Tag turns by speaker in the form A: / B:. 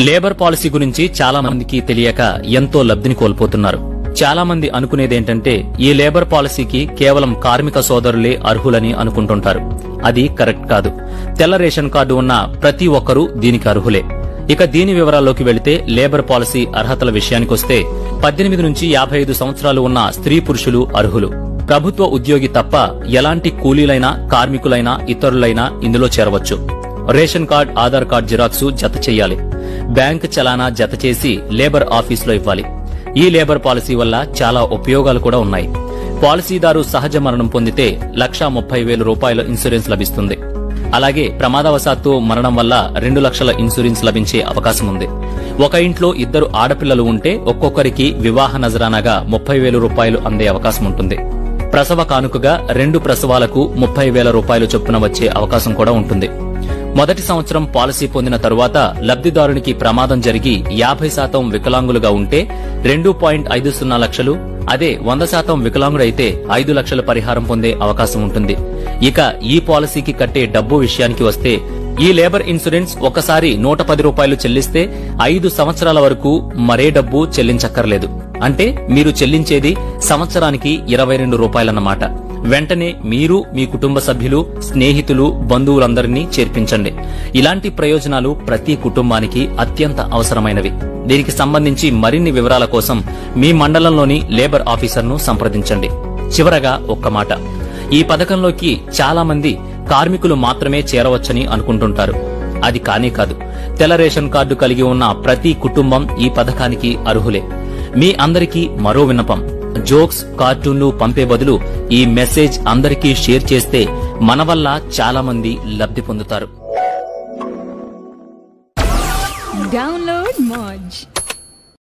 A: Labour policy గురించి చాలా మందికి తెలియక ఎంతో లబ్ధిని కోల్పోతున్నారు. చాలా మంది అనుకునేదేంటంటే ఈ లేబర్ పాలసీకి కేవలం కార్మిక సోదరులే అర్హులని అనుకుంటుంటారు. అది కరెక్ట్ కాదు. తెల్ల రేషన్ కార్డు ఉన్న ప్రతి ఒక్కరూ దీనికి అర్హులే. ఇక దీని వివరాల్లోకి వెళితే లేబర్ పాలసీ అర్హతల విషయానికొస్తే 18 నుంచి 55 సంవత్సరాలు ఉన్న స్త్రీ పురుషులు అర్హులు. ప్రభుత్వ ఉద్యోగి తప్ప ఎలాంటి కూలీలైనా, కార్మికులైనా, ఇతరులైనా ఇందులో చేరవచ్చు. Ration card, Aadhaar card xerox జత చెయ్యాలి. బ్యాంక్ చలానా జత చేసి లేబర్ ఆఫీసులో ఇవ్వాలి. ఈ లేబర్ పాలసీ వల్ల చాలా ఉపయోగాలు కూడా ఉన్నాయి. పాలసీదారు సహజ మరణం పొందితే 1,30,000 రూపాయల ఇన్సూరెన్స్ లభిస్తుంది. అలాగే ప్రమాదవశాత్తు మరణం వల్ల 2 లక్షల ఇన్సూరెన్స్ లభించే అవకాశం ఉంది. ఒక ఇంట్లో 2 ఆడపిల్లలు ఉంటే ఒక్కొక్కరికి వివాహ నజరానాగా 30,000 రూపాయలు అందే అవకాశం ఉంటుంది. ప్రసవ కానుకగా 2 ప్రసవాలకు 30,000 రూపాయలు చొప్పున వచ్చే అవకాశం కూడా ఉంటుంది. మొదటి సంవత్సరం పాలసీ పొందిన తరువాత లబ్దిదారునికి ప్రమాదం జరిగి 50% వికలాంగులుగా ఉంటే 2.50 లక్షలు, అదే 100% వికలాంగుడైతే 5 లక్షల పరిహారం పొందే అవకాశం ఉంటుంది. ఇక ఈ పాలసీకి కట్టే డబ్బు విషయానికి వస్తే ఈ లేబర్ ఇన్సూరెన్స్ ఒకసారి 110 రూపాయలు చెల్లిస్తే 5 సంవత్సరాల వరకు మరే డబ్బు చెల్లించక్కర్లేదు. అంటే మీరు చెల్లించేది సంవత్సరానికి 22 రూపాయలన్నమాట. వెంటనే మీరు, మీ కుటుంబ సభ్యులు, స్నేహితులు, బంధువులందరినీ చేర్పించండి. ఇలాంటి ప్రయోజనాలు ప్రతి కుటుంబానికి అత్యంత అవసరమైనవి. దీనికి సంబంధించి మరిన్ని వివరాల కోసం మీ మండలంలోని లేబర్ ఆఫీసర్ను సంప్రదించండి. చివరగా ఒక్క మాట, ఈ పథకంలోకి చాలా మంది కార్మికులు మాత్రమే చేరవచ్చని అనుకుంటుంటారు. అది కానే కాదు. తెల్ల రేషన్ కార్డు కలిగి ఉన్న ప్రతి కుటుంబం ఈ పథకానికి అర్హులే. మీ అందరికీ మరో విన్నపం, జోక్స్, కార్టూన్లు పంపే బదులు ఈ మెసేజ్ అందరికీ షేర్ చేస్తే మన వల్ల చాలా మంది లబ్ధి పొందుతారు.
B: డౌన్లోడ్ మోజ్.